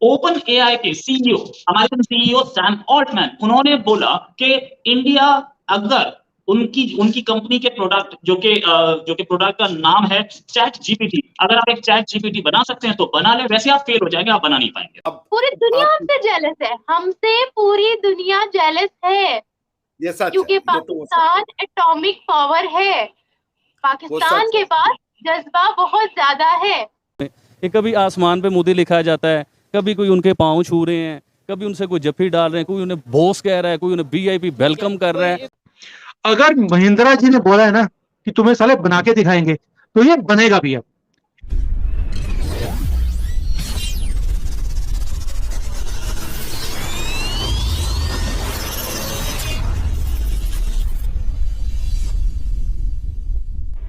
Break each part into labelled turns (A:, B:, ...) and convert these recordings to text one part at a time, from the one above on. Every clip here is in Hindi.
A: ओपन एआई के CEO, American CEO Sam Altman, उन्होंने बोला कि इंडिया अगर उनकी उनकी कंपनी के प्रोडक्ट जो कि प्रोडक्ट का नाम है चैट जीपीटी, अगर आप एक चैट जीपीटी बना सकते हैं तो बना ले, वैसे आप फेल हो जाएंगे, आप बना नहीं पाएंगे।
B: पूरी दुनिया हमसे जेलस है, हमसे पूरी दुनिया जेलस है,
C: ये सच
B: क्योंकि
C: है,
B: पाकिस्तान एटॉमिक पावर है, पाकिस्तान के पास जज्बा बहुत ज्यादा है।
D: कभी आसमान पे मोदी लिखा जाता है, कभी कोई उनके पाँव छू रहे हैं, कभी उनसे कोई जफ्फी डाल रहे हैं, कोई उन्हें बॉस कह रहा है, कोई उन्हें वीआईपी वेलकम कर रहा है।
E: अगर महिंद्रा जी ने बोला है ना कि तुम्हें साले बना के दिखाएंगे, तो ये बनेगा भी। अब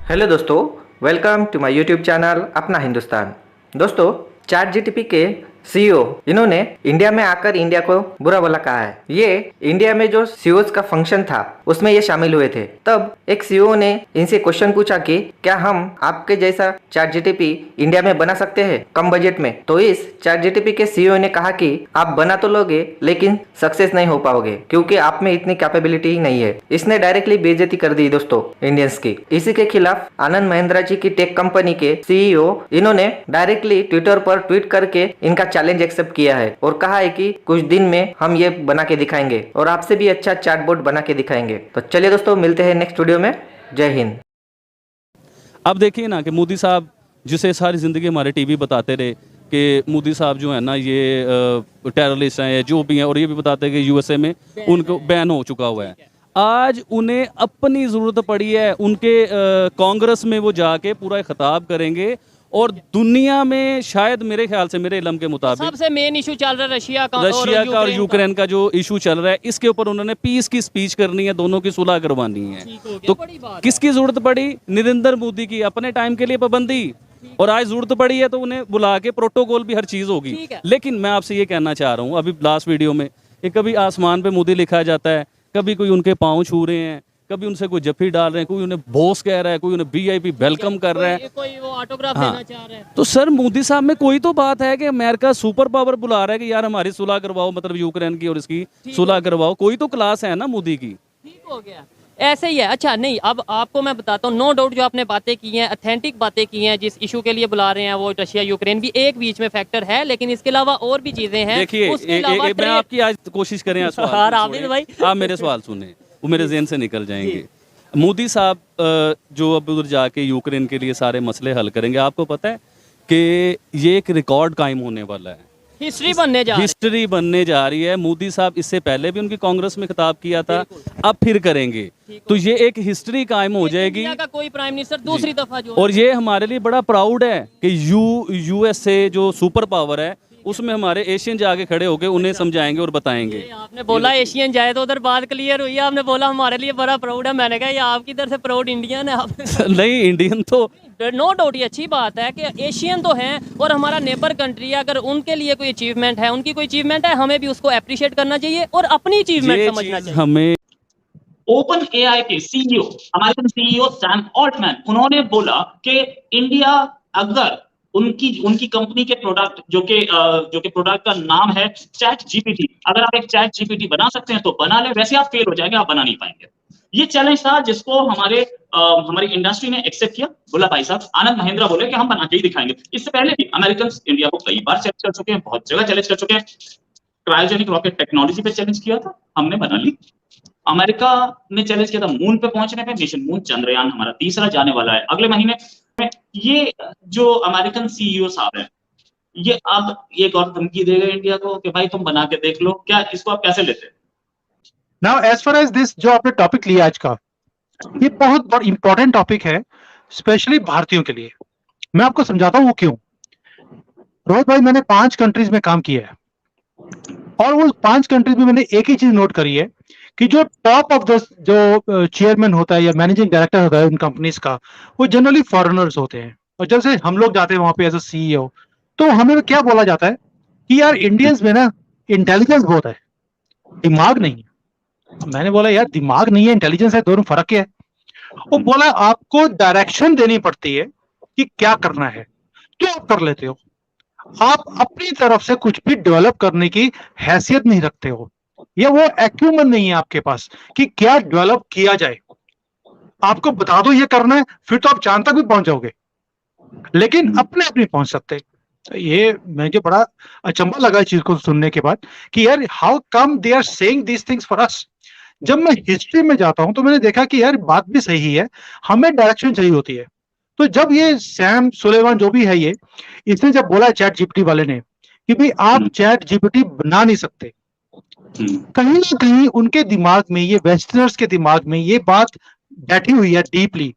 F: हेलो दोस्तों, welcome to my YouTube channel अपना हिंदुस्तान। दोस्तों, चैट जीटीपी के सीईओ इन्होंने इंडिया में आकर इंडिया को बुरा भला कहा है। ये इंडिया में जो सीईओ का फंक्शन था उसमें ये शामिल हुए थे। तब एक सीईओ ने इनसे क्वेश्चन पूछा कि क्या हम आपके जैसा चैट जीटीपी इंडिया में बना सकते हैं कम बजट में। तो इस चैट जीटीपी के सीईओ ने कहा कि आप बना तो लोगे लेकिन सक्सेस नहीं हो पाओगे, क्योंकि आप में इतनी कैपेबिलिटी ही नहीं है। इसने डायरेक्टली बेइज्जती कर दी दोस्तों इंडियंस की। इसी के खिलाफ आनंद महिंद्रा जी की टेक कंपनी के सीईओ इन्होंने डायरेक्टली ट्विटर पर ट्वीट करके इनका चैलेंज एक्सेप्ट किया है और कहा है कि कुछ दिन में हम ये बना के दिखाएंगे और आपसे भी अच्छा चैटबॉट बना के दिखाएंगे। तो चलिए दोस्तों, मिलते हैं नेक्स्ट वीडियो में। जय हिंद।
D: अब देखिए ना कि मोदी साहब, जिसे सारी जिंदगी हमारे टीवी बताते रहे कि मोदी साहब जो है ना ये टेररिस्ट हैं, जो भी हैं, और ये भी बताते हैं कि यूएसए में उनको बैन हो चुका हुआ है। आज उन्हें अपनी ज़रूरत पड़ी है, उनके कांग्रेस में वो जाके पूरा खिताब करेंगे और दुनिया में शायद मेरे ख्याल से, मेरे इल्म के मुताबिक
G: सबसे मेन इशू चल रहा है रशिया का
D: और यूक्रेन का जो इशू चल रहा है, इसके ऊपर उन्होंने पीस की स्पीच करनी है, दोनों की सुलह करवानी है। तो किसकी जरूरत पड़ी? नरेंद्र मोदी की अपने टाइम के लिए पाबंदी, और आज जरूरत पड़ी है तो उन्हें बुला के प्रोटोकॉल भी हर चीज होगी। लेकिन मैं आपसे ये कहना चाह रहा हूँ, अभी लास्ट वीडियो में कभी आसमान पे मोदी लिखा जाता है, कभी कोई उनके पाँव छू रहे हैं, कभी उनसे कोई जफ्फी डाल रहे हैं, कोई उन्हें बॉस कह रहा है, कोई उन्हें वीआईपी वेलकम कर रहा है,
G: कोई वो ऑटोग्राफ देना चाह रहा है।
D: तो सर मोदी साहब में कोई तो बात है कि अमेरिका सुपर पावर बुला रहा है कि यार हमारी सुलह करवाओ, मतलब यूक्रेन की और इसकी सुलह करवाओ। कोई तो क्लास है ना मोदी की।
G: ठीक हो गया, ऐसे ही है। अच्छा नहीं, अब आपको मैं बताता हूँ, नो डाउट जो आपने बातें की हैं, ऑथेंटिक बातें की हैं, जिस इशू के लिए बुला रहे हैं वो रशिया यूक्रेन भी एक बीच में फैक्टर है, लेकिन इसके अलावा और भी चीजें हैं।
D: देखिए, मैं आपकी आज कोशिश करें, आप मेरे सवाल सुने, वो मेरे ज़हन से निकल जाएंगे। मोदी साहब जो अब उधर जाके यूक्रेन के लिए सारे मसले हल करेंगे, आपको पता है कि ये एक रिकॉर्ड कायम होने वाला है, हिस्ट्री बनने जा रही है। मोदी साहब इससे पहले भी उनकी कांग्रेस में खिताब किया था, अब फिर करेंगे, तो ये एक हिस्ट्री कायम हो जाएगी।
G: का कोई प्राइम मिनिस्टर दूसरी दफा जो,
D: और ये हमारे लिए बड़ा प्राउड है कि यूएसए जो सुपर पावर है उसमें हमारे एशियन जाके खड़े होके उन्हें समझाएंगे और बताएंगे।
G: आपने बोला एशियन जाए तो उधर बात क्लियर हुई, आपने बोला हमारे लिए बड़ा प्राउड है, मैंने कहा ये आपकी इधर से प्राउड इंडियन है। आप
D: नहीं, इंडियन तो
G: नो डाउट ये अच्छी बात है कि एशियन तो हैं और हमारा नेबर कंट्री है। अगर उनके लिए कोई अचीवमेंट है, उनकी कोई अचीवमेंट है, हमें भी उसको अप्रिशिएट करना चाहिए और अपनी अचीवमेंट समझना चाहिए।
D: हमें
A: ओपन एआई के CEO, American CEO Sam Altman, उन्होंने बोला कि इंडिया अगर उनकी कंपनी के प्रोडक्ट जो कि प्रोडक्ट का नाम है चैट जीपीटी, अगर आप एक चैट जीपीटी बना सकते हैं तो बना ले, वैसे आप फेल हो जाएंगे, आप बना नहीं पाएंगे। ये चैलेंज था जिसको हमारी इंडस्ट्री ने एक्सेप्ट किया। बोला भाई साहब, आनंद महिंद्रा बोले कि हम बना के ही दिखाएंगे। इससे पहले भी अमेरिकन इंडिया को कई बार चैलेंज कर चुके हैं, बहुत जगह चैलेंज कर चुके हैं। क्रायोजेनिक रॉकेट टेक्नोलॉजी पे चैलेंज किया था, हमने बना ली। अमेरिका ने चैलेंज किया था मून पे पहुंचने पे, मिशन मून चंद्रयान हमारा तीसरा जाने वाला है अगले महीने। ये जो अमेरिकन सीईओ साहब है, ये अब एक और धमकी देगा इंडिया को कि भाई तुम बना के देख लो। क्या इसको आप कैसे लेते हैं?
E: Now as far as this जो आपने टॉपिक लिया आज का, ये बहुत बड़ा इंपॉर्टेंट टॉपिक है, स्पेशली भारतीयों के लिए। मैं आपको समझाता हूँ वो क्यों। रोहित भाई, मैंने 5 कंट्रीज में काम किया है और वो 5 कंट्रीज में मैंने एक ही चीज नोट करी है कि जो टॉप ऑफ द जो चेयरमैन होता है या मैनेजिंग डायरेक्टर होता है उन कंपनीज का, वो जनरली फॉरेनर्स होते हैं। और जब से हम लोग जाते हैं वहां पे एज अ सीईओ, तो हमें क्या बोला जाता है कि यार इंडियंस में ना इंटेलिजेंस बहुत है, दिमाग नहीं है। मैंने बोला यार दिमाग नहीं है, इंटेलिजेंस है, दोनों फर्क क्या है? वो बोला आपको डायरेक्शन देनी पड़ती है कि क्या करना है, तो आप कर लेते हो। आप अपनी तरफ से कुछ भी डेवलप करने की हैसियत नहीं रखते हो, या वो एक्यूमन नहीं है आपके पास कि क्या डेवलप किया जाए। आपको बता दो ये करना है, फिर तो आप चांद तक भी पहुंच जाओगे, लेकिन अपने आप नहीं पहुंच सकते। तो ये मुझे बड़ा अचंभा लगा इस चीज को सुनने के बाद कि यार how come they are saying these things for us. जब मैं हिस्ट्री में जाता हूं तो मैंने देखा कि यार बात भी सही है, हमें डायरेक्शन चाहिए होती है। तो जब ये सैम सुलेमान जो भी है ये, इसने जब बोला चैट जीपीटी वाले ने कि भाई आप चैट जीपीटी बना नहीं सकते, कहीं ना कहीं उनके दिमाग में, ये वेस्टर्नर्स के दिमाग में ये बात बैठी हुई है डीपली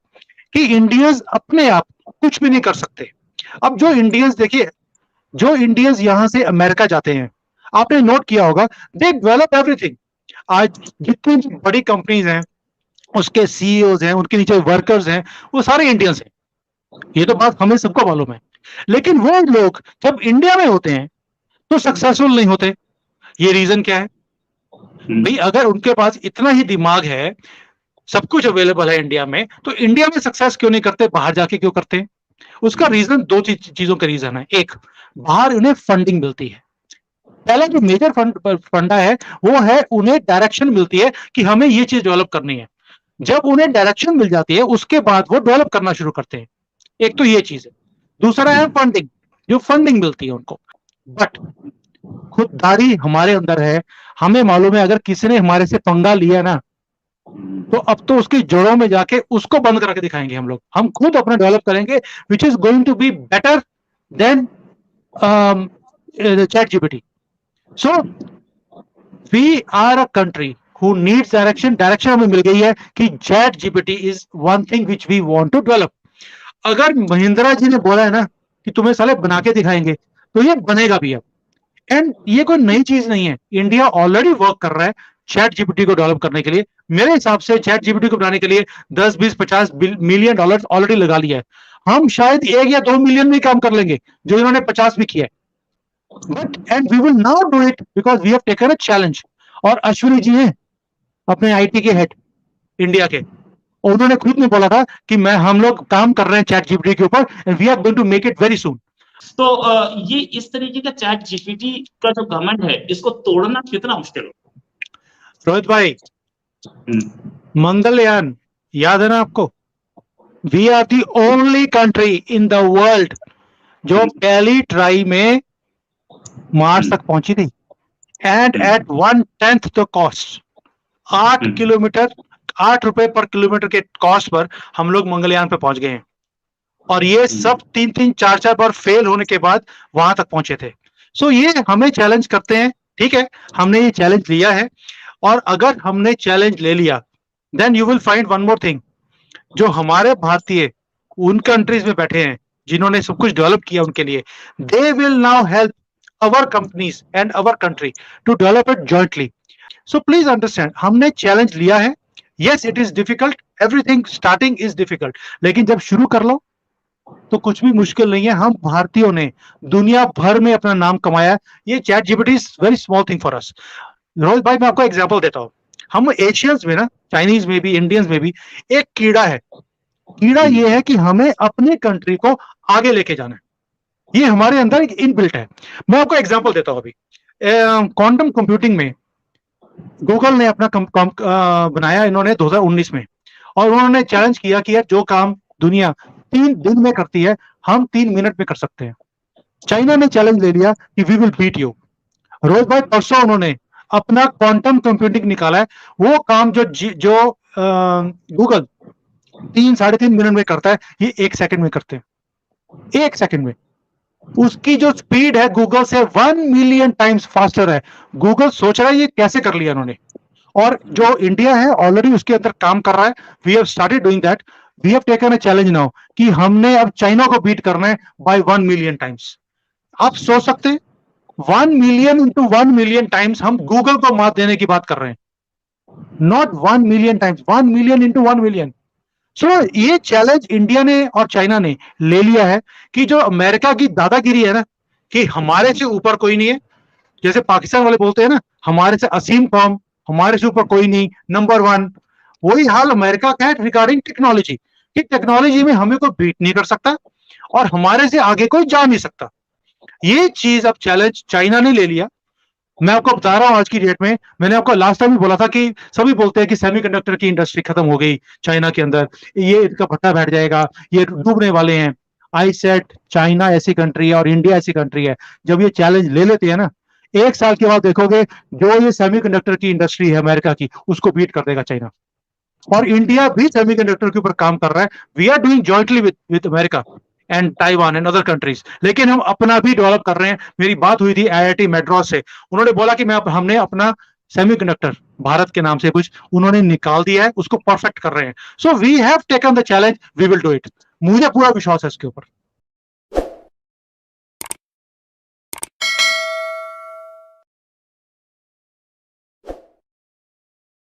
E: कि इंडियंस अपने आप कुछ भी नहीं कर सकते। अब जो इंडियंस देखिए, जो इंडियंस यहां से अमेरिका जाते हैं, आपने नोट किया होगा, दे डेवलप एवरीथिंग। आज जितनी भी बड़ी कंपनीज हैं, उसके सीईओज हैं, उनके नीचे वर्कर्स हैं, वो सारे इंडियंस हैं। ये तो बात हमें सबको मालूम है। लेकिन वो लोग जब इंडिया में होते हैं तो सक्सेसफुल नहीं होते। ये रीजन क्या है भाई? अगर उनके पास इतना ही दिमाग है, सब कुछ अवेलेबल है इंडिया में, तो इंडिया में सक्सेस क्यों नहीं करते, बाहर जाके क्यों करते हैं? उसका रीजन दो चीजों का रीजन है। एक, बाहर उन्हें फंडिंग मिलती है। पहला जो मेजर फंडा है वो है उन्हें डायरेक्शन मिलती है कि हमें ये चीज डेवलप करनी है। जब उन्हें डायरेक्शन मिल जाती है उसके बाद वो डेवलप करना शुरू करते हैं। एक तो ये चीज है। दूसरा है फंडिंग, जो फंडिंग मिलती है उनको। बट खुददारी हमारे अंदर है। हमें मालूम है अगर किसी ने हमारे से पंगा लिया ना, तो अब तो उसकी जड़ों में जाके उसको बंद करके दिखाएंगे हम लोग। हम खुद अपना डेवलप करेंगे, which is going to be better than chat GPT. So we are a country who needs direction. Direction हमें मिल गई है कि chat GPT is one thing which we want to develop. अगर महिंद्रा जी ने बोला है ना कि तुम्हें साले बना के दिखाएंगे, तो ये बनेगा भी अब। एंड ये कोई नई चीज नहीं है, इंडिया ऑलरेडी वर्क कर रहा है चैट जीपीटी को डेवलप करने के लिए। मेरे हिसाब से चैट जीपीटी को बनाने के लिए 10, 20, 50 मिलियन डॉलर ऑलरेडी लगा लिया है। हम शायद 1 या 2 मिलियन में काम कर लेंगे, जो इन्होंने 50 भी किया है। But and we will now do it because we have taken a challenge. और अश्विनी जी हैं अपने आईटी के हेड इंडिया के, उन्होंने खुद ने बोला था कि हम लोग काम कर रहे हैं चैट जीपीटी के ऊपर, and we are going to make it very soon.
A: तो ये इस तरीके का चैट जीपीटी का जो घमंड है, इसको तोड़ना कितना मुश्किल हो?
E: रोहित भाई, मंगलयान याद है ना आपको? We are the only country in the world जो पहली ट्राई में मार्स तक पहुंची थी, and at 1/10 the cost. 8 kilometre, 8 रुपए पर किलोमीटर के कॉस्ट पर हम लोग मंगलयान पे पहुंच गए हैं। और ये सब 3-3, 4-4 बार फेल होने के बाद वहां तक पहुंचे थे। सो ये हमें चैलेंज करते हैं, ठीक है, हमने ये चैलेंज लिया है। और अगर हमने चैलेंज ले लिया, then you will find one more thing, जो हमारे भारतीय उन कंट्रीज में बैठे हैं जिन्होंने सब कुछ डेवलप किया उनके लिए, they will now help our companies and our country to develop it jointly. So please understand, हमने चैलेंज लिया है। Yes, it is difficult, everything starting is difficult, लेकिन जब शुरू कर लो तो कुछ भी मुश्किल नहीं है। हम भारतीयों ने दुनिया भर में अपना नाम कमाया। ये chat GPT is very small thing for us. Rohit भाई, मैं आपको एग्जांपल देता हूं। हम एशियंस में ना, चाइनीज में भी, इंडियंस में भी एक कीड़ा है। कीड़ा ये है कि हमें अपने कंट्री को आगे लेके जाना है। ये हमारे अंदर एक इनबिल्ट है। मैं आपको एग्जांपल देता हूं। अभी क्वांटम कंप्यूटिंग में गूगल ने अपना बनाया इन्होंने 2019 में, और उन्होंने चैलेंज किया कि यार जो काम दुनिया 3 दिन में करती है, हम 3 मिनट में कर सकते हैं। चाइना ने चैलेंज ले लिया कि we will beat you. Rohit भाई, परसों उन्होंने अपना क्वांटम कंप्यूटिंग निकाला है। वो काम जो गूगल 3-3.5 मिनट में करता है, ये 1 सेकंड में करते हैं। 1 सेकंड में। उसकी जो स्पीड है गूगल से 1 मिलियन टाइम्स फास्टर है। गूगल सोच रहा है ये कैसे कर लिया इन्होंने। और जो इंडिया है ऑलरेडी उसके अंदर काम कर रहा है। We have started doing that. We have taken a challenge now कि हमने अब चाइना को बीट करना है बाय 1 मिलियन टाइम्स। आप सोच सकते हैं 1 मिलियन इंटू 1 मिलियन टाइम्स हम गूगल को मात देने की बात कर रहे हैं। Not 1 million times, 1 million into 1 million. So ये चैलेंज इंडिया ने और चाइना ने ले लिया है कि जो अमेरिका की दादागिरी है ना, कि हमारे से ऊपर कोई नहीं है, जैसे पाकिस्तान वाले बोलते हैं ना, हमारे से असीम कौम, हमारे से ऊपर कोई नहीं, नंबर 1। वही हाल अमेरिका का है रिगार्डिंग टेक्नोलॉजी, कि टेक्नोलॉजी में हमें कोई बीट नहीं कर सकता और हमारे से आगे कोई जा नहीं सकता। ये चीज अब चैलेंज चाइना ने ले लिया। मैं आपको बता रहा हूं आज की डेट में, मैंने आपको लास्ट टाइम भी बोला था कि सभी बोलते हैं कि सेमीकंडक्टर की इंडस्ट्री खत्म हो गई चाइना के अंदर, ये इनका भट्टा बैठ जाएगा, ये डूबने वाले हैं। आई सेट चाइना ऐसी कंट्री है और इंडिया ऐसी कंट्री है, जब ये चैलेंज ले लेते हैं ना, 1 साल के बाद देखोगे जो ये सेमीकंडक्टर की इंडस्ट्री है अमेरिका की, उसको बीट कर देगा चाइना। और इंडिया भी सेमीकंडक्टर के ऊपर काम कर रहा है। We are doing jointly with America and Taiwan and other countries, लेकिन हम अपना भी डेवलप कर रहे हैं। मेरी बात हुई थी IIT मैड्रास से, उन्होंने बोला कि हमने अपना सेमीकंडक्टर भारत के नाम से कुछ उन्होंने निकाल दिया है, उसको परफेक्ट कर रहे हैं। So we have taken the challenge, we will do it. मुझे पूरा विश्वास है इसके ऊपर।